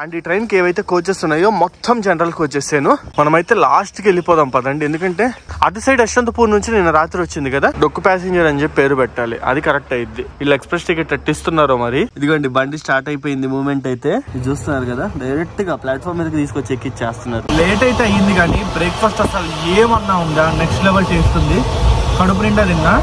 And ఈ train కి ఏవైతే కోచెస్ ఉన్నాయో మొత్తం జనరల్ కోచెస్ మనమైతే లాస్ట్ కి వెళ్ళిపోదాం పదండి. ఎందుకంటే అటు సైడ్ యశ్వంతపూర్ నుంచి నిన్న రాత్రి వచ్చింది కదా డొక్కు ప్యాసింజర్ అని చెప్పి పేరు పెట్టాలి, అది కరెక్ట్ అయింది. వీళ్ళు ఎక్స్ప్రెస్ టికెట్ ఎట్టిస్తున్నారో మరి. ఇదిగోండి బండి స్టార్ట్ అయిపోయింది, మూవ్మెంట్ అయితే చూస్తున్నారు కదా, డైరెక్ట్ గా ప్లాట్ఫామ్ మీదకి తీసుకొచ్చి ఎక్కిచ్చేస్తున్నారు. లేట్ అయితే అయ్యింది కానీ బ్రేక్ఫాస్ట్ అసలు ఏమన్నా ఉందా, నెక్స్ట్ లెవెల్ చేస్తుంది. కడుపు నిండా తిన్నా.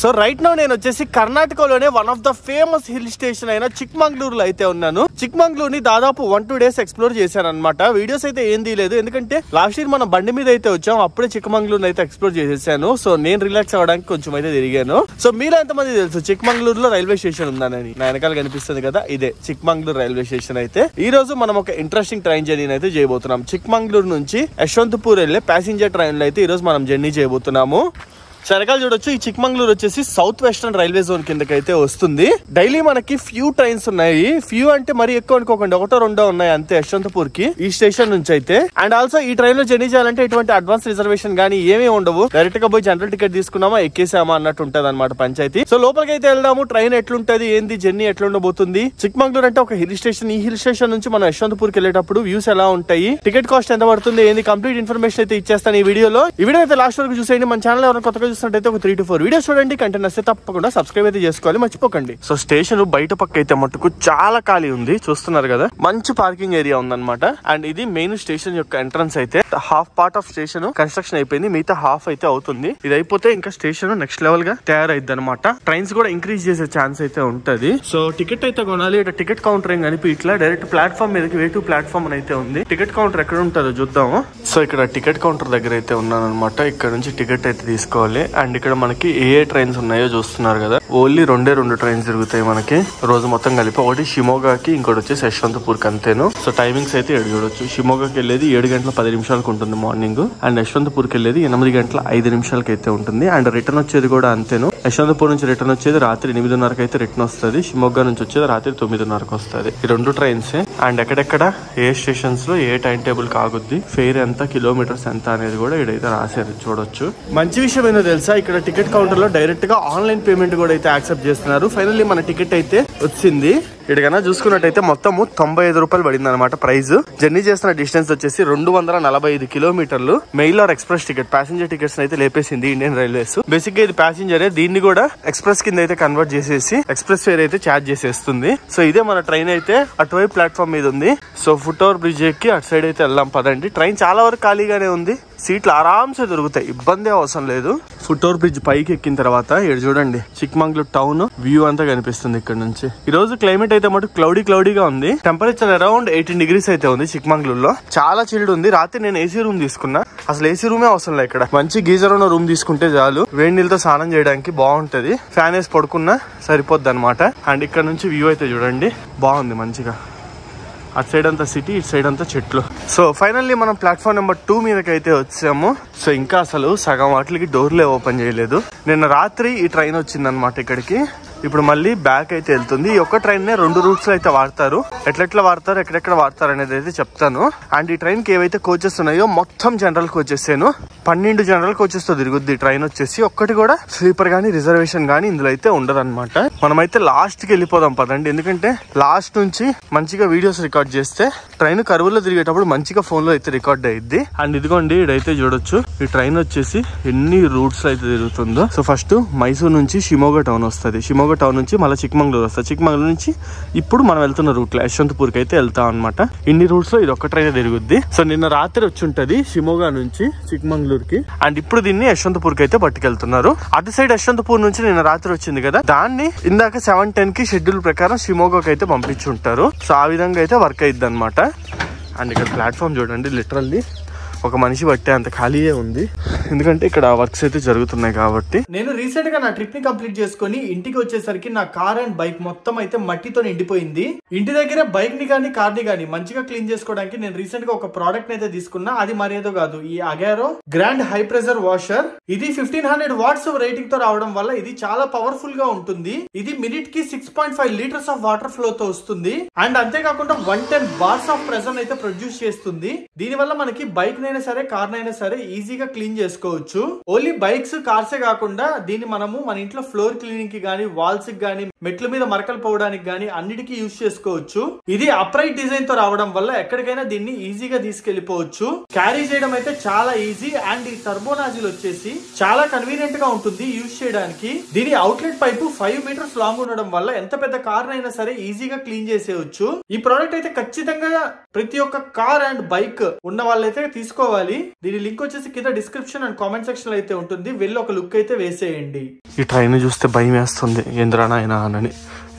సో రైట్ నౌ నేను వచ్చేసి కర్ణాటకలోనే one of the famous hill station అయిన చిక్మంగళూరులో అయితే ఉన్నాను. చిక్మంగళూరుని దాదాపు 1-2 days ఎక్స్ప్లోర్ చేశాను అనమాట. వీడియోస్ అయితే ఏం తీయలేదు, ఎందుకంటే లాస్ట్ ఇయర్ మనం బండి మీద అయితే వచ్చాం, అప్పుడే చిక్మంగళూరుని అయితే ఎక్స్ప్లోర్ చేసేసాను. సో నేను రిలాక్స్ అవ్వడానికి కొంచెం అయితే తిరిగాను. సో మీరు ఎంతమంది తెలుసు చిక్మంగళూరులో రైల్వే స్టేషన్ ఉందని? నా వెనకాల కనిపిస్తుంది కదా, ఇదే చిక్మంగళూరు రైల్వే స్టేషన్. అయితే ఈ రోజు మనం ఒక ఇంట్రెస్టింగ్ ట్రైన్ జర్నీ అయితే చేయబోతున్నాం. చిక్మంగళూరు నుంచి యశ్వంతపూర్ వెళ్లే ప్యాసింజర్ ట్రైన్ లో అయితే ఈ రోజు మనం జర్నీ చేయబోతున్నాము. సరకాల చూడొచ్చు, ఈ చిక్మంగళూరు వచ్చేసి సౌత్ వెస్టర్న్ రైల్వే జోన్ కిందకైతే వస్తుంది. డైలీ మనకి ఫ్యూ ట్రైన్స్ ఉన్నాయి. ఫ్యూ అంటే మరి ఎక్కువ అనుకోకండి, 1-2 ఉన్నాయి అంతే యశ్వంతపూర్ కి ఈ స్టేషన్ నుంచి అయితే. అండ్ ఆల్సో ఈ ట్రైన్ లో జర్నీ చేయాలంటే ఎటువంటి అడ్వాన్స్ రిజర్వేషన్ గానీ ఏమీ ఉండవు. డైరెక్ట్ గా పోయి జనరల్ టికెట్ తీసుకున్నామా ఎక్కేసామా అన్నట్టు ఉంటది అనమాట పంచాయతీ. సో లోపలికి అయితే వెళ్దాము, ట్రైన్ ఎట్లుంటది ఏంది, జర్నీ ఎట్లుండబోతుంది. చిక్మంగళూరు అంటే ఒక హిల్ స్టేషన్. ఈ హిల్ స్టేషన్ నుంచి మనం యశ్వంతపూర్ కి వెళ్ళేటప్పుడు వ్యూస్ ఎలా ఉంటాయి, టికెట్ కాస్ట్ ఎంత పడుతుంది, ఏంది, కంప్లీట్ ఇన్ఫర్మేషన్ అయితే ఇచ్చేస్తాను ఈ వీడియోలో. ఈ వీడియో అయితే లాస్ట్ వరకు చూసేయండి. మన ఛానల్ ఎవరైనా కొత్తగా చూసినట్టయితే ఒక 3-4 వీడియోస్ చూడండి. కంటెంట్ వస్తే తప్పకుండా సబ్స్క్రైబ్ అయితే చేసుకోవాలి, మర్చిపోకండి. సో స్టేషన్ బయట పక్క అయితే మట్టుకు చాలా ఖాళీ ఉంది, చూస్తున్నారు కదా, మంచి పార్కింగ్ ఏరియా ఉందన్నమాట. అండ్ ఇది మెయిన్ స్టేషన్ యొక్క ఎంట్రన్స్. అయితే half part of station construction అయిపోయింది, మిగతా హాఫ్ అయితే అవుతుంది. ఇది అయిపోతే ఇంకా స్టేషన్ నెక్స్ట్ లెవెల్ గా తయారైద్ది అనమాట. ట్రైన్స్ కూడా ఇంక్రీజ్ చేసే ఛాన్స్ అయితే ఉంటది. సో టికెట్ అయితే కొనాలి. ఇక్కడ టికెట్ కౌంటర్ ఏం కనిపి ఇట్లా డైరెక్ట్ ప్లాట్ఫామ్ మీదకి వే2 ప్లాట్ఫామ్ అని అయితే ఉంది. టికెట్ కౌంటర్ ఎక్కడ ఉంటుందో చూద్దాము. సో ఇక్కడ టికెట్ కౌంటర్ దగ్గర అయితే ఉన్నాను అనమాట. ఇక్కడ నుంచి టికెట్ అయితే తీసుకోవాలి. అండ్ ఇక్కడ మనకి ఏ ట్రైన్స్ ఉన్నాయో చూస్తున్నారు కదా, ఓన్లీ 2 ట్రైన్స్ తిరుగుతాయి మనకి రోజు మొత్తం కలిపి. ఒకటి షిమోగాకి, ఇంకోటి వచ్చేసి యశ్వంతపూర్ కి అంతేను. సో టైమింగ్స్ అయితే చూడొచ్చు. షిమోగాకి వెళ్ళేది 7:10 ఉంటుంది మార్నింగ్. అండ్ యశ్వంతపూర్ కి వెళ్ళేది 8:05 అయితే ఉంటుంది. అండ్ రిటర్న్ వచ్చేది కూడా అంతేను. యశ్వంతపూర్ నుంచి రిటర్న్ వచ్చేది రాత్రి 8:30 అయితే రిటర్న్ వస్తుంది. షిమోగా నుంచి వచ్చేది రాత్రి 9:30 వస్తుంది. ఈ 2 ట్రైన్స్. అండ్ ఎక్కడెక్కడ ఏ స్టేషన్స్ లో ఏ టైం టేబుల్ కాగుద్ది, ఫేర్ ఎంత, కిలోమీటర్స్ ఎంత అనేది కూడా ఇక్కడైతే రాశారు, చూడొచ్చు. మంచి విషయం ఏంటో తెలుసా, ఇక్కడ టికెట్ కౌంటర్ లో డైరెక్ట్ గా ఆన్లైన్ పేమెంట్ కూడా అయితే యాక్సెప్ట్ చేస్తున్నారు. ఫైనల్లీ మన టికెట్ అయితే వచ్చింది. ఇక్కడకన్నా చూసుకున్నట్టయితే మొత్తము 95 రూపాయలు పడింది అనమాట ప్రైస్. జర్నీ చేస్తున్న డిస్టెన్స్ వచ్చేసి 245 కిలోమీటర్లు. Mail or express ticket, passenger tickets అయితే లేపేసింది ఇండియన్ రైల్వేస్. బేసిక్ గా ఇది ప్యాసింజరే, దీన్ని కూడా ఎక్స్ప్రెస్ కింద అయితే కన్వర్ట్ చేసేసి ఎక్స్ప్రెస్ ఫేర్ అయితే ఛార్జ్ చేసేస్తుంది. సో ఇదే మన ట్రైన్ అయితే అటువైపు ప్లాట్ఫామ్ మీద ఉంది. సో ఫుట్ ఓవర్ బ్రిడ్జ్ ఎక్కి అటు సైడ్ అయితే వెళ్దాం పదండి. ట్రైన్ చాలా వరకు ఖాళీగానే ఉంది, సీట్లు ఆరామ్సే దొరుకుతాయి, ఇబ్బంది అవసరం లేదు. ఫుట్ ఓవర్ బ్రిడ్జ్ పైకి ఎక్కిన తర్వాత ఇక్కడ చూడండి చిక్మంగళూరు టౌన్ వ్యూ అంతా కనిపిస్తుంది ఇక్కడ నుంచి. ఈ రోజు క్లైమేట్ అయితే మటు క్లౌడీగా ఉంది. టెంపరేచర్ అరౌండ్ 18 degrees అయితే ఉంది చిక్మంగళూరులో. చాలా చిల్డ్ ఉంది. రాత్రి నేను ఏసీ రూమ్ తీసుకున్నా, అసలు ఏసీ రూమే అవసరం లేదు. ఇక్కడ మంచి గీజర్ ఉన్న రూమ్ తీసుకుంటే చాలు, వేడి నీళ్ళతో స్నానం చేయడానికి బాగుంటది. ఫ్యాన్ వేసి పడుకున్నా సరిపోద్ది అనమాట. అండ్ ఇక్కడ నుంచి వ్యూ అయితే చూడండి బాగుంది మంచిగా. అటు సైడ్ అంతా సిటీ, ఇటు సైడ్ అంతా చెట్లు. సో ఫైనల్లీ మనం ప్లాట్ఫామ్ నెంబర్ 2 మీదకి అయితే వచ్చాము. సో ఇంకా అసలు సగం వాటికి డోర్లే ఓపెన్ చేయలేదు. నిన్న రాత్రి ఈ ట్రైన్ వచ్చిందనమాట ఇక్కడికి. ఇప్పుడు మళ్ళీ బ్యాక్ అయితే వెళ్తుంది. ఈ ఒక్క ట్రైన్ నే 2 రూట్స్ లో అయితే వాడతారు. ఎట్లెట్లా వాడతారు, ఎక్కడెక్కడ వాడతారు అనేది అయితే చెప్తాను. అండ్ ఈ ట్రైన్ కి ఏవైతే కోచెస్ ఉన్నాయో మొత్తం జనరల్ కోచెస్ 12 జనరల్ కోచెస్ తో తిరుగుద్ది ట్రైన్ వచ్చేసి. ఒక్కటి కూడా స్లీపర్ గానీ రిజర్వేషన్ గానీ ఇందులో అయితే ఉండదు అనమాట. మనమైతే లాస్ట్ కి వెళ్ళిపోదాం పదండి, ఎందుకంటే లాస్ట్ నుంచి మంచిగా వీడియోస్ రికార్డ్ చేస్తే ట్రైన్ కరువులో తిరిగేటప్పుడు మంచిగా ఫోన్ లో అయితే రికార్డ్ అయ్యిద్ది. అండ్ ఇదిగోండి ఇదైతే చూడొచ్చు, ఈ ట్రైన్ వచ్చేసి ఎన్ని రూట్స్ అయితే తిరుగుతుందో. సో ఫస్ట్ మైసూర్ నుంచి షిమోగా టౌన్ వస్తుంది. షిమోగా టౌన్ నుంచి మళ్ళీ చిక్మంగళూరు వస్తుంది. చిక్మంగళూరు నుంచి ఇప్పుడు మనం వెళ్తున్న రూట్ లో యశ్వంతపూర్ కి అయితే వెళ్తాం అనమాట. ఇన్ని రూట్స్ లో ఇది ఒక్క ట్రైన్ తిరుగుద్ది. సో నిన్న రాత్రి వచ్చి ఉంటది షిమోగా నుంచి చిక్మంగళూరు కి. అండ్ ఇప్పుడు దీన్ని యశ్వంతపూర్ కి అయితే పట్టుకెళ్తున్నారు. అటు సైడ్ యశ్వంతపూర్ నుంచి నిన్న రాత్రి వచ్చింది కదా, దాన్ని ఇందాక 7:10 కి షెడ్యూల్ ప్రకారం షిమోగాకి అయితే పంపించుంటారు. సో ఆ విధంగా అయితే వర్క్ అయ్యిద్ది అనమాట. అండ్ ఇక్కడ ప్లాట్ఫామ్ చూడండి, లిటరల్లీ ఒక మనిషి బట్టే అంత ఖాళీయే ఉంది, ఎందుకంటే ఇక్కడ వర్క్స్ అయితే జరుగుతున్నాయి కాబట్టి. నేను రీసెంట్ గా నా ట్రిప్ ని కంప్లీట్ చేసుకుని ఇంటికి వచ్చేసరికి నా కార్ అండ్ బైక్ మొత్తం అయితే మట్టితో నిండిపోయింది. ఇంటి దగ్గర బైక్ ని గానీ కార్ ని గానీ మంచిగా క్లీన్ చేసుకోవడానికి నేను రీసెంట్ గా ఒక ప్రోడక్ట్ అయితే తీసుకున్నా. అది మరేదో కాదు, ఈ Agaro grand high pressure washer. ఇది 1500 watts రేటింగ్ తో రావడం వల్ల ఇది చాలా పవర్ఫుల్ గా ఉంటుంది. ఇది మినిట్ కి 6.5 liters ఆఫ్ వాటర్ ఫ్లో తో వస్తుంది. అండ్ అంతేకాకుండా 110 bars ఆఫ్ ప్రెషర్ అయితే ప్రొడ్యూస్ చేస్తుంది. దీని వల్ల మనకి బైక్ బైక్నైనా సరే కార్నైనా సరే ఈజీగా క్లీన్ చేసుకోవచ్చు. ఓన్లీ బైక్స్ కార్సే కాకుండా దీన్ని మనము మన ఇంట్లో ఫ్లోర్ క్లీనింగ్ కి గానీ, వాల్స్ కి గానీ, మెట్ల మీద మరకలు పోవడానికి గానీ అన్నిటికీ యూజ్ చేసుకోవచ్చు. ఇది అప్రైట్ డిజైన్ తో రావడం వల్ల ఎక్కడికైనా దీన్ని ఈజీగా తీసుకెళ్లిపోవచ్చు. క్యారీ చేయడం అయితే చాలా ఈజీ. అండ్ ఈ టర్బో నాజిల్ వచ్చేసి చాలా కన్వీనియంట్ గా ఉంటుంది యూజ్ చేయడానికి. దీని అవుట్లెట్ పైపు 5 మీటర్స్ లాంగ్ ఉండడం వల్ల ఎంత పెద్ద కార్ అయినా సరే ఈజీగా క్లీన్ చేసేయచ్చు. ఈ ప్రోడక్ట్ అయితే ఖచ్చితంగా ప్రతి ఒక్క కార్ అండ్ బైక్ ఉన్న వాళ్ళైతే తీసుకోవాలి. దీని లింక్ వచ్చేసి కింద డిస్క్రిప్షన్ అండ్ కామెంట్ సెక్షన్ లో అయితే ఉంటుంది. వెళ్ళి ఒక లుక్ అయితే వేసేయండి. ఈ ట్రైన్ చూస్తే భయం వేస్తుంది, ఏంద్రానాయన అని.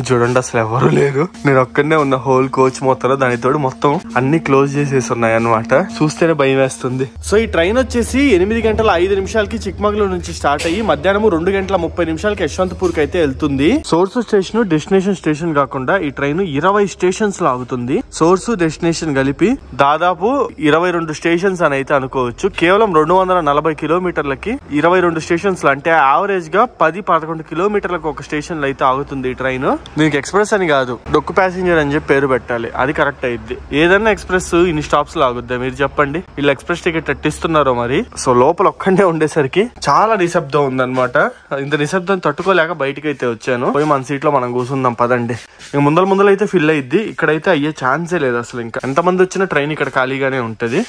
చూడండి అసలు ఎవరు లేరు, నేను ఒక్కనే ఉన్న. హోల్ కోచ్ మొత్తం దానితో మొత్తం అన్ని క్లోజ్ చేసేసి ఉన్నాయి అన్నమాట. చూస్తేనే భయం వేస్తుంది. సో ఈ ట్రైన్ వచ్చేసి 8:05 చిక్మగళూరు నుంచి స్టార్ట్ అయ్యి మధ్యాహ్నం 2:30 యశ్వంతపూర్ కి అయితే వెళ్తుంది. సోర్స్ స్టేషన్, డెస్టినేషన్ స్టేషన్ కాకుండా ఈ ట్రైన్ 20 స్టేషన్స్ లో ఆగుతుంది. సోర్స్, డెస్టినేషన్ కలిపి దాదాపు 22 స్టేషన్స్ అని అయితే అనుకోవచ్చు. కేవలం 240 కిలోమీటర్లకి 22 స్టేషన్స్ లో, అంటే యావరేజ్ గా 10-11 కిలోమీటర్లకు ఒక స్టేషన్ లో అయితే ఆగుతుంది ఈ ట్రైన్. దీనికి ఎక్స్ప్రెస్ అని కాదు, డొక్కు ప్యాసింజర్ అని చెప్పి పేరు పెట్టాలి, అది కరెక్ట్ అయింది. ఏదన్నా ఎక్స్ప్రెస్ ఇన్ని స్టాప్స్ లో ఆగుద్దా మీరు చెప్పండి? వీళ్ళు ఎక్స్ప్రెస్ టికెట్ ఎట్టిస్తున్నారో మరి. సో లోపల ఒక్కడే ఉండేసరికి చాలా నిశ్శబ్దం ఉందన్నమాట. ఇంత నిశ్శబ్దం తట్టుకోలేక బయటకి అయితే వచ్చాను. పోయి మన సీట్ లో మనం కూర్చుందాం పదండి. ఇంక ముందర అయితే ఫిల్ అయ్యిద్ది, ఇక్కడైతే అయ్యే ఛాన్సే లేదు అసలు. ఇంకా ఎంతమంది వచ్చినా ట్రైన్ ఇక్కడ ఖాళీగానే ఉంటది.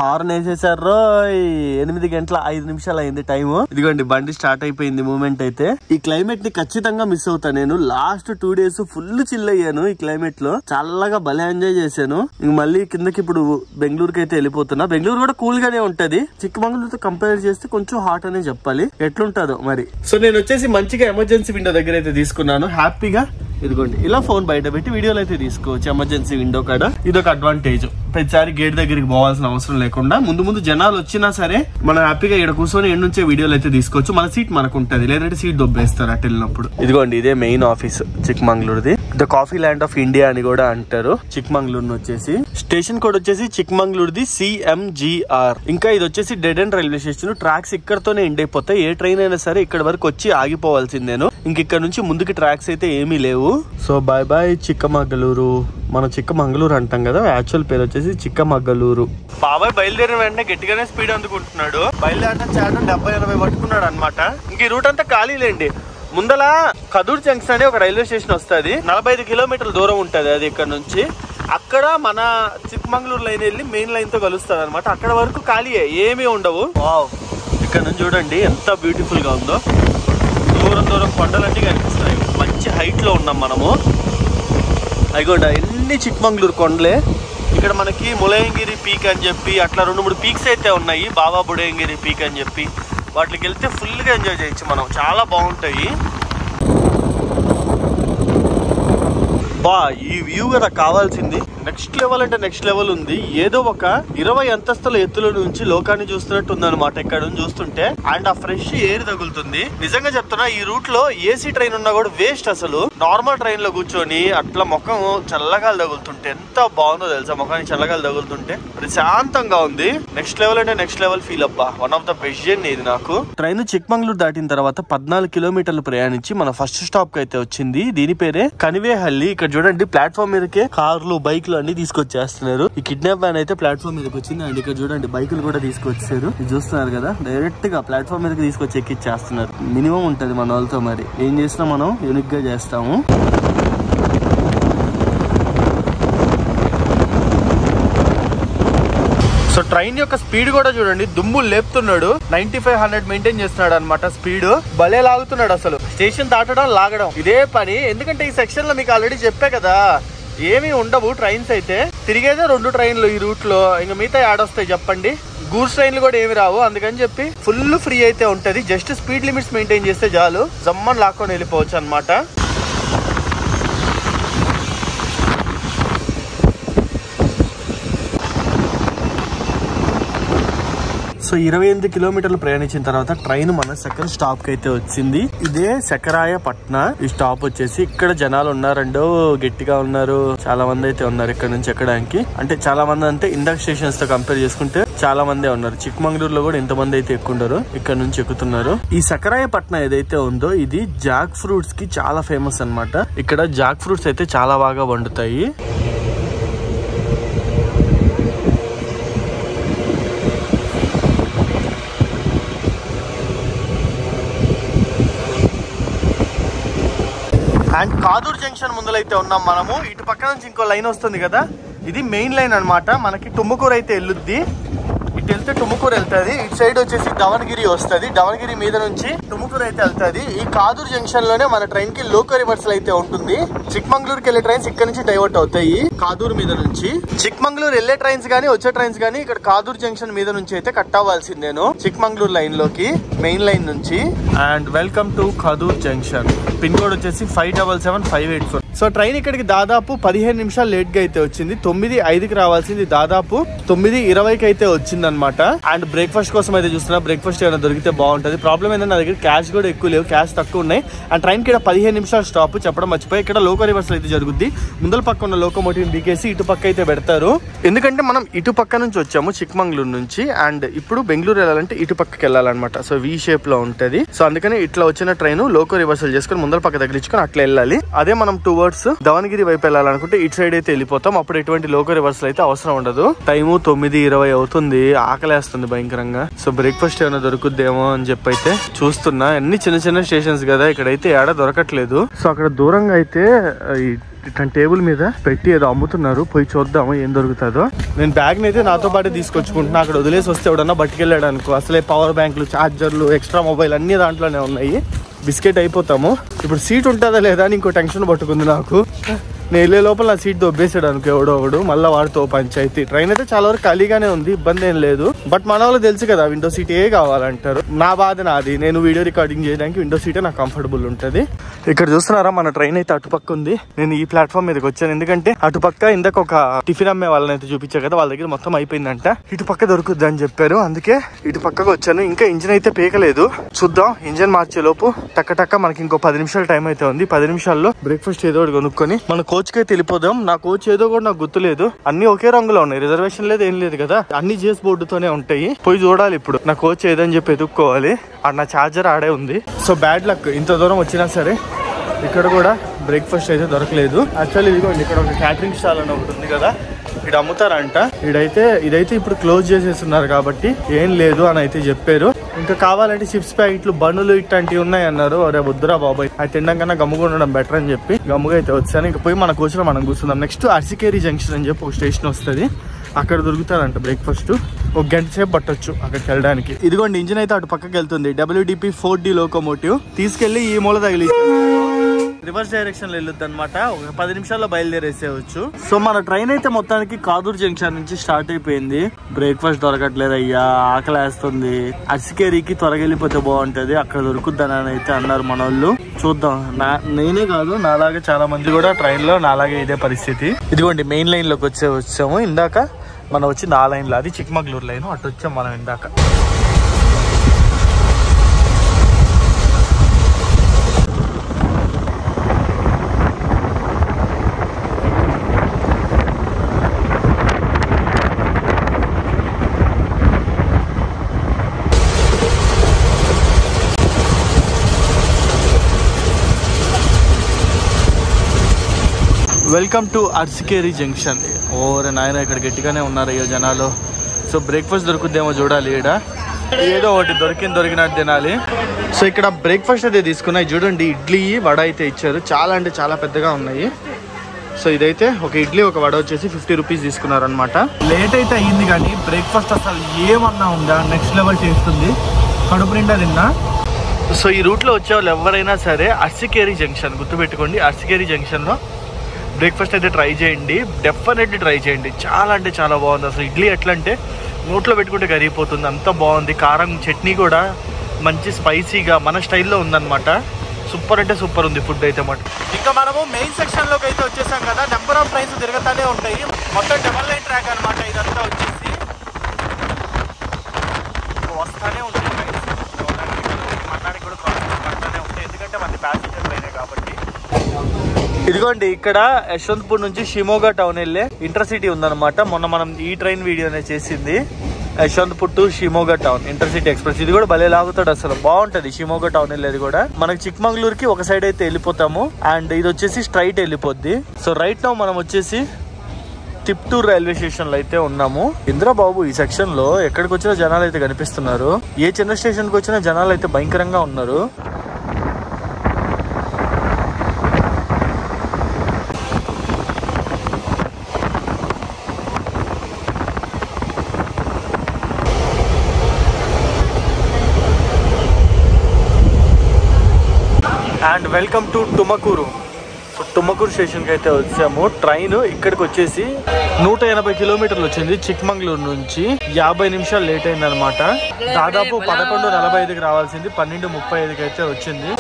హార్న్ వేసేసారు. 8:05 అయింది టైం. ఇదిగోండి బండి స్టార్ట్ అయిపోయింది. మూమెంట్ అయితే ఈ క్లైమేట్ ని ఖచ్చితంగా మిస్ అవుతా నేను. లాస్ట్ 2 days ఫుల్ చిల్ అయ్యాను ఈ క్లైమేట్ లో. చల్లగా భలే ఎంజాయ్ చేశాను. ఇంక మళ్ళీ కిందకి ఇప్పుడు బెంగళూరుకి అయితే వెళ్ళిపోతున్నా. బెంగళూరు కూడా కూల్ గానే ఉంటది, చిక్కమంగళూరుతో కంపేర్ చేస్తే కొంచెం హాట్ అనే చెప్పాలి. ఎట్లుంటదో మరి. సో నేను వచ్చేసి మంచిగా ఎమర్జెన్సీ విండో దగ్గర అయితే తీసుకున్నాను. హ్యాపీగా ఇదిగోండి ఇలా ఫోన్ బయట పెట్టి వీడియోలు అయితే తీసుకోవచ్చు ఎమర్జెన్సీ విండో కాడ. ఇదొక అడ్వాంటేజ్. ప్రతిసారి గేట్ దగ్గరికి పోవాల్సిన అవసరం లేకుండా ముందు జనాలు వచ్చినా సరే మనం హ్యాపీగా ఇక్కడ కూర్చొని ఎండ్ నుంచే వీడియోలు అయితే తీసుకోవచ్చు. మన సీట్ మనకు ఉంటది, లేదంటే సీట్ దొబ్బేస్తారు అటు వెళ్ళినప్పుడు. ఇదిగోండి ఇదే మెయిన్ ఆఫీస్ చిక్మంగళూరుది. The coffee land of India అని కూడా అంటారు చిక్మంగళూరు వచ్చేసి. స్టేషన్ కోడ్ వచ్చేసి చిక్మంగళూరుది CMGR. ఇంకా ఇది వచ్చేసి dead end railway station. Tracks ఇక్కడతోనే ఎండ్ అయిపోతాయి. ఏ ట్రైన్ అయినా సరే ఇక్కడ వరకు వచ్చి ఆగిపోవాల్సిందేను. ఇంక ఇక్కడ నుంచి ముందుకి ట్రాక్స్ అయితే ఏమీ లేవు. So bye bye Chikkamagaluru. మనం చిక్కమంగళూరు అంటాం కదా, యాక్చువల్ పేరు వచ్చేసి చిక్కమంగళూరు. బాబాయ్ బయలుదేరిన వెంటనే గట్టిగానే స్పీడ్ అందుకుంటున్నాడు. బయలుదేరిన చాటం 70-80 పట్టుకున్నాడు అనమాట. ఇంక ఈ రూట్ అంతా ఖాళీలేండి. ముందల కదూర్ జంక్షన్ అనే ఒక రైల్వే స్టేషన్ వస్తుంది. 45 కిలోమీటర్ల దూరం ఉంటది అది ఇక్కడ నుంచి. అక్కడ మన చిక్కమంగళూరు లైన్ వెళ్ళి మెయిన్ లైన్ తో కలుస్తుంది అనమాట. అక్కడ వరకు ఖాళీయే, ఏమీ ఉండవు. వావ్, ఇక్కడ నుంచి చూడండి ఎంత బ్యూటిఫుల్ గా ఉందో. దూరం కొండలన్నీ కనిపిస్తున్నాయి. మంచి హైట్ లో ఉన్నాం మనము. అయిగోండి ఎన్ని చిక్కమంగళూరు కొండలే. ఇక్కడ మనకి ములయంగిరి పీక్ అని చెప్పి అట్లా 2-3 పీక్స్ అయితే ఉన్నాయి. బాబా బుడయంగిరి పీక్ అని చెప్పి వాటికి వెళ్తే ఫుల్ గా ఎంజాయ్ చేయొచ్చు మనం. చాలా బాగుంటాయి. బా ఈ వ్యూ కదా కావాల్సింది. నెక్స్ట్ లెవెల్ అంటే నెక్స్ట్ లెవెల్ ఉంది. ఏదో ఒక 20 అంతస్తుల ఎత్తుల నుంచి లోకాన్ని చూస్తున్నట్టు ఉందన్నమాట ఇక్కడ నుంచి చూస్తుంటే. అండ్ ఆ ఫ్రెష్ ఎయిర్ తగులుతుంది. నిజంగా చెప్తున్నా, ఈ రూట్ లో ఏసీ ట్రైన్ ఉన్నా కూడా వేస్ట్ అసలు. నార్మల్ ట్రైన్ లో కూర్చొని అట్లా ముఖం చల్లగాలు తగులుతుంటే ఎంత బాగుందో తెలుసా. ముఖానికి చల్లగాలు తగులుతుంటే ప్రశాంతంగా ఉంది. నెక్స్ట్ లెవెల్ అంటే నెక్స్ట్ లెవెల్ ఫీల్ అబ్బా. One of the best journey ఇది నాకు. ట్రైన్ చిక్కమంగళూరు దాటిన తర్వాత 14 కిలోమీటర్లు ప్రయాణించి మన ఫస్ట్ స్టాప్ కి అయితే వచ్చింది. దీని పేరే కనివేహల్లి. ఇక్కడ చూడండి ప్లాట్ఫామ్ మీదకే కార్లు, బైక్లు అన్ని తీసుకొచ్చేస్తున్నారు. ఈ కిడ్నాప్ వ్యాన్ అయితే ప్లాట్ఫామ్ మీదకి వచ్చింది. అండ్ ఇక్కడ చూడండి బైకులు కూడా తీసుకొచ్చారు. ఇది చూస్తున్నారు కదా, డైరెక్ట్ గా ప్లాట్ఫామ్ మీదకి తీసుకొచ్చి ఎక్కిచ్చేస్తున్నారు. మినిమం ఉంటది మన వాళ్ళతో. మరి ఏం చేసినా మనం యూనిక్ గా చేస్తాము. సో ట్రైన్ యొక్క స్పీడ్ కూడా చూడండి, దుమ్ములు లేపుతున్నాడు. 95-100 మెయింటైన్ చేస్తున్నాడు అనమాట స్పీడ్. భలే లాగుతున్నాడు అసలు. స్టేషన్ దాటడం, లాగడం ఇదే పని. ఎందుకంటే ఈ సెక్షన్ లో మీకు ఆల్రెడీ చెప్పే కదా, ఏమీ ఉండవు ట్రైన్స్ అయితే. తిరిగేదే 2 ట్రైన్లు ఈ రూట్ లో. ఇంకా మిగతా ఆడొస్తాయి చెప్పండి. గూడ్స్ ట్రైన్లు కూడా ఏమి రావు. అందుకని చెప్పి ఫుల్ ఫ్రీ అయితే ఉంటది. జస్ట్ స్పీడ్ లిమిట్స్ మెయింటైన్ చేస్తే చాలు, జమ్మని లాక్కొని వెళ్ళిపోవచ్చు అనమాట. సో 28 కిలోమీటర్లు ప్రయాణించిన తర్వాత ట్రైన్ మన సెకండ్ స్టాప్ కి అయితే వచ్చింది. ఇదే శకరాయపట్న. ఈ స్టాప్ వచ్చేసి ఇక్కడ జనాలు ఉన్నారండో, గట్టిగా ఉన్నారు. చాలా మంది అయితే ఉన్నారు ఇక్కడ నుంచి ఎక్కడానికి. అంటే చాలా మంది అంటే ఇందాక స్టేషన్స్ తో కంపేర్ చేసుకుంటే చాలా మందే ఉన్నారు. చిక్కమంగళూరులో కూడా ఇంతమంది అయితే ఎక్కుండరు. ఇక్కడ నుంచి ఎక్కుతున్నారు. ఈ శకరాయపట్న ఏదైతే ఉందో ఇది జాక్ ఫ్రూట్స్ కి చాలా ఫేమస్ అన్నమాట. ఇక్కడ జాక్ ఫ్రూట్స్ అయితే చాలా బాగా వండుతాయి. అండ్ కాదూర్ జంక్షన్ ముందలైతే ఉన్నాం మనము. ఇటు పక్క నుంచి ఇంకో లైన్ వస్తుంది కదా, ఇది మెయిన్ లైన్ అన్నమాట. మనకి టుమ్మకూరు అయితే వెళ్ళుద్ది. ఇటు వెళ్తే టుమ్మకూరు వెళ్తుంది, ఇటు సైడ్ వచ్చేసి దవనగిరి వస్తుంది. దవనగిరి మీద నుంచి టుమ్మకూరు అయితే వెళ్తుంది. ఈ కాదూర్ జంక్షన్ లోనే మన ట్రైన్ కి లోకో రివర్సల్ అయితే ఉంటుంది. చిక్మంగళూరుకి వెళ్ళే ట్రైన్స్ ఇక్కడ నుంచి డైవర్ట్ అవుతాయి కాదూర్ మీద నుంచి. చిక్మంగళూరు వెళ్ళే ట్రైన్స్ గానీ వచ్చే ట్రైన్స్ గానీ ఇక్కడ కాదూర్ జంక్షన్ మీద నుంచి అయితే కట్ అవ్వాల్సిందేను చిక్మంగళూరు లైన్ లోకి, మెయిన్ లైన్ నుంచి. And welcome to Kadur junction. Pin code వచ్చేసి 577584. సో ట్రైన్ ఇక్కడికి దాదాపు 15 నిమిషాలు లేట్ గా అయితే వచ్చింది. 9:05కి రావాల్సింది దాదాపు 9:20కి అయితే వచ్చింది అనమాట. అండ్ బ్రేక్ఫాస్ట్ కోసం అయితే చూస్తున్నా, బ్రేక్ఫాస్ట్ ఏమైనా దొరికితే బాగుంటుంది. ప్రాబ్లం ఏంటంటే నా దగ్గర క్యాష్ కూడా ఎక్కువ లేవు, క్యాష్ తక్కువ ఉన్నాయి. అండ్ ట్రైన్ కి 15 నిమిషాలు స్టాప్ చెప్పడం మర్చిపోయి. ఇక్కడ లోకో రివర్సల్ అయితే జరుగుద్ది. ముందల పక్క ఉన్న లోకోమోటివ్ బీకేసి ఇటు పక్క అయితే పెడతారు. ఎందుకంటే మనం ఇటు పక్క నుంచి వచ్చాము చిక్మంగళూరు నుంచి, అండ్ ఇప్పుడు బెంగళూరు వెళ్ళాలంటే ఇటు పక్కకి వెళ్ళాలన్నమాట. సో వి షేప్ లో ఉంటది. సో అందుకని ఇట్లా వచ్చిన ట్రైన్ లోకో రివర్సల్ చేసుకుని ముందల పక్క తగిలించుకొని అట్లా వెళ్ళాలి. అదే మనం టువర్డ్స్ దవనగిరి వైపు వెళ్ళాలనుకుంటే ఇటు సైడ్ అయితే వెళ్ళిపోతాం. అప్పుడు ఎటువంటి లోకో రివర్సల్ అయితే అవసరం ఉండదు. టైము 9:20 అవుతుంది. ఆకలేస్తుంది భయంకరంగా. సో బ్రేక్ఫాస్ట్ ఏమైనా దొరుకుద్దేమో అని చెప్పి అయితే చూస్తున్నా. అన్ని చిన్న చిన్న స్టేషన్స్ కదా, ఇక్కడైతే ఏడా దొరకట్లేదు. సో అక్కడ దూరంగా అయితే ఇట్లాంటి టేబుల్ మీద పెట్టి ఏదో అమ్ముతున్నారు, పోయి చూద్దాము ఏం దొరుకుతుందో. నేను బ్యాగ్ అయితే నాతో పాటు తీసుకొచ్చుకుంటున్నా. అక్కడ వదిలేసి వస్తే ఎవడన్నా బట్టుకెళ్ళాడు అనుకో, అసలే పవర్ బ్యాంకులు, ఛార్జర్లు, ఎక్స్ట్రా మొబైల్ అన్ని దాంట్లోనే ఉన్నాయి. బిస్కెట్ అయిపోతాము. ఇప్పుడు సీట్ ఉంటుందా లేదా అని ఇంకో టెన్షన్ పట్టుకుంది నాకు. నేను వెళ్ళే లోపల నా సీట్ దొబ్బేసాడు అనుకో ఎవడో ఒకడు, మళ్ళీ వాడితో పంచాయతీ. ట్రైన్ అయితే చాలా వరకు ఖాళీగానే ఉంది, ఇబ్బంది ఏం లేదు. బట్ మన వాళ్ళు తెలుసు కదా విండో సీట్ ఏ కావాలంటారు. నా బాధ నాది, నేను వీడియో రికార్డింగ్ చేయడానికి విండో సీటే నాకు కంఫర్టబుల్ ఉంటుంది. ఇక్కడ చూస్తున్నారా మన ట్రైన్ అయితే అటుపక్క ఉంది. నేను ఈ ప్లాట్ఫామ్ మీదకి వచ్చాను ఎందుకంటే అటుపక్క ఇందాక ఒక టిఫిన్ అమ్మే వాళ్ళని అయితే చూపించా కదా, వాళ్ళ దగ్గర మొత్తం అయిపోయిందంట. ఇటు పక్క దొరుకుద్ది అని చెప్పారు, అందుకే ఇటు పక్కకు వచ్చాను. ఇంకా ఇంజిన్ అయితే పీకలేదు, చూద్దాం. ఇంజిన్ మార్చే లోపు టక్క మనకి ఇంకో 10 నిమిషాల టైం అయితే ఉంది. 10 నిమిషాల్లో బ్రేక్ఫాస్ట్ ఏదో ఒకటి కొనుక్కొని మన కోచ్ కి వెళ్ళిపోదాం. నా కోచ్ ఏదో కూడా నాకు గుర్తులేదు, అన్ని ఒకే రంగులో ఉన్నాయి. రిజర్వేషన్ లేదు, ఏం లేదు కదా, అన్ని జిఎస్ బోర్డుతోనే ఉంటాయి. పోయి చూడాలి ఇప్పుడు నా కోచ్ ఏదని చెప్పి ఎదుక్కోవాలి. నా ఛార్జర్ ఆడే ఉంది. సో బ్యాడ్ లక్, ఇంత దూరం వచ్చినా సరే ఇక్కడ కూడా బ్రేక్ఫాస్ట్ అయితే దొరకలేదు. యాక్చువల్లీ ఇదిగోండి ఇక్కడ ఒక క్యాటరింగ్ స్టాల్ అని ఒకటి ఉంది కదా, ఇక్కడ అమ్ముతారంట. ఇదైతే ఇప్పుడు క్లోజ్ చేసేస్తున్నారు కాబట్టి ఏం లేదు అని అయితే చెప్పారు. ఇంకా కావాలంటే చిప్స్ ప్యాకెట్లు, బన్నులు ఇట్లాంటివి ఉన్నాయి అన్నారు. అరే వద్దురా బాబాయ్, అది తినడం కన్నా గమ్ముగా ఉండడం బెటర్ అని చెప్పి గమ్ముగా అయితే వచ్చాను. ఇంకా పోయి మన కోచ్లో మనం కూర్చుందాం. నెక్స్ట్ అర్సికేరి జంక్షన్ అని చెప్పి ఒక స్టేషన్ వస్తుంది, అక్కడ దొరుకుతారంట బ్రేక్ఫాస్ట్. ఒక గంట సేపు పట్టొచ్చు అక్కడికి వెళ్ళడానికి. ఇదిగోండి ఇంజిన్ అయితే అటు పక్కకి వెళ్తుంది. WDP 4D లోకోమోటివ్ తీసుకెళ్లి ఈ మూల తగిలి రివర్స్ డైరెక్షన్ లో వెళ్ళొద్దు అనమాట. ఒక 10 నిమిషాల్లో బయలుదేరేసేవచ్చు. సో మన ట్రైన్ అయితే మొత్తానికి కాదూర్ జంక్షన్ నుంచి స్టార్ట్ అయిపోయింది. బ్రేక్ఫాస్ట్ దొరకట్లేదు అయ్యా, ఆకలేస్తుంది. అర్సికేరికి త్వరగా వెళ్ళిపోతే బాగుంటది, అక్కడ దొరుకుద్దని అయితే అన్నారు మన వాళ్ళు. చూద్దాం. నేనే కాదు, నాలాగే చాలా మంది కూడా ట్రైన్ లో నాలాగే ఇదే పరిస్థితి. ఇదిగోండి మెయిన్ లైన్ లోకి వచ్చాము. ఇందాక మనం వచ్చింది ఆ లైన్ లో, అది చిక్మంగళూరు లైన్. అటు వచ్చాం మనం ఇందాక. Welcome to Arsikere junction. ఓరే నాయన, ఇక్కడ గట్టిగానే ఉన్నారు అయ్యో జనాలు. సో బ్రేక్ఫాస్ట్ దొరుకుద్దేమో చూడాలి. ఇక్కడ ఏదో ఒకటి దొరికినట్టు తినాలి. సో ఇక్కడ బ్రేక్ఫాస్ట్ అయితే తీసుకున్నాయి. చూడండి ఇడ్లీ వడ అయితే ఇచ్చారు, చాలా అంటే చాలా పెద్దగా ఉన్నాయి. సో ఇదైతే ఒక ఇడ్లీ ఒక వడ వచ్చేసి 50 రూపీస్ తీసుకున్నారు అనమాట. లేట్ అయితే అయ్యింది కానీ బ్రేక్ఫాస్ట్ అసలు ఏమన్నా ఉందా, నెక్స్ట్ లెవెల్ చేస్తుంది. కడుపు నిండా తిన్నా. సో ఈ రూట్లో వచ్చే వాళ్ళు ఎవరైనా సరే అర్సికేరి జంక్షన్ గుర్తుపెట్టుకోండి. అర్సికేరి జంక్షన్లో బ్రేక్ఫాస్ట్ అయితే ట్రై చేయండి, డెఫినెట్లీ ట్రై చేయండి. చాలా అంటే చాలా బాగుంది. అసలు ఇడ్లీ ఎట్లా అంటే నోట్లో పెట్టుకుంటే కరిగిపోతుంది, అంత బాగుంది. కారం చట్నీ కూడా మంచి స్పైసీగా మన స్టైల్లో ఉందన్నమాట. సూపర్ అంటే సూపర్ ఉంది ఫుడ్ అయితే మాట. ఇంకా మనము మెయిన్ సెక్షన్ లోకి అయితే వచ్చేసాం కదా. నెంబర్ ఆఫ్ ట్రైన్స్ తిరుగుతానే ఉంటాయి. మొత్తం డబల్ లైన్ ట్రాక్ అనమాట ఇదంతా వచ్చేసి. వస్తానే ఉంటాయి మన్నాడికి కూడా పడుతూనే ఉంటాయి, ఎందుకంటే మన ప్యాసింజర్ ట్రైనే కాబట్టి. ఇదిగోండి ఇక్కడ యశ్వంత్పూర్ నుంచి షిమోగా టౌన్ వెళ్ళే ఇంటర్సిటీ ఉందన్నమాట. మొన్న మనం ఈ ట్రైన్ వీడియోనే చేసింది. Yeshwantpur to Shimoga town intercity express. ఇది కూడా భలే లాగుతాడు, అసలు బాగుంటది. షిమోగా టౌన్ వెళ్ళేది కూడా మనకి చిక్మంగళూరుకి ఒక సైడ్ అయితే వెళ్ళిపోతాము, అండ్ ఇది వచ్చేసి స్ట్రైట్ వెళ్ళిపోద్ది. సో రైట్ నౌ మనం వచ్చేసి తిప్టూర్ రైల్వే స్టేషన్ లో అయితే ఉన్నాము. ఇంద్రబాబు ఈ సెక్షన్ లో ఎక్కడికి వచ్చినా జనాలు అయితే కనిపిస్తున్నారు. ఏ చిన్న స్టేషన్ కి వచ్చినా జనాలు అయితే భయంకరంగా ఉన్నారు. And welcome to Tumakuru. So Tumakuru స్టేషన్కి అయితే వచ్చాము. ట్రైన్ ఇక్కడికి వచ్చేసి 180 కిలోమీటర్లు వచ్చింది. చిక్మంగళూరు నుంచి 50 నిమిషాలు లేట్ అయింది అనమాట. దాదాపు 11:45కి రావాల్సింది 12:35కి అయితే వచ్చింది.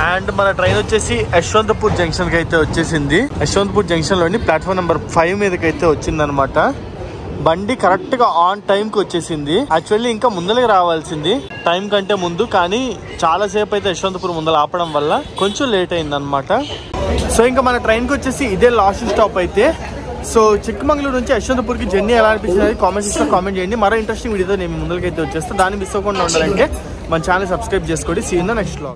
అండ్ మన ట్రైన్ వచ్చేసి యశ్వంతపూర్ జంక్షన్ కి అయితే వచ్చేసింది. యశ్వంతపూర్ జంక్షన్ లోని ప్లాట్ఫామ్ నెంబర్ 5 మీదకి అయితే వచ్చింది అనమాట. బండి కరెక్ట్ గా ఆన్ టైం కి వచ్చేసింది. యాక్చువల్లీ ఇంకా ముందలకి రావాల్సింది టైం కంటే ముందు, కానీ చాలా సేపు అయితే యశ్వంతపూర్ ముందర ఆపడం వల్ల కొంచెం లేట్ అయింది అనమాట. సో ఇంకా మన ట్రైన్ కి వచ్చేసి ఇదే లాస్ట్ స్టాప్ అయితే. సో చిక్మంగళూరు నుంచి యశ్వంతపూర్ కి జర్నీ ఎలా అనిపించింది కామెంట్ సెక్షన్ లో కామెంట్ చేయండి. మరో ఇంట్రెస్టింగ్ వీడియోతో నేను ముందరకైతే వచ్చేస్తాను. దాన్ని మిస్ అవ్వకుండా ఉండాలంటే మన ఛానల్ సబ్స్క్రైబ్ చేసుకోండి. See in the next vlog.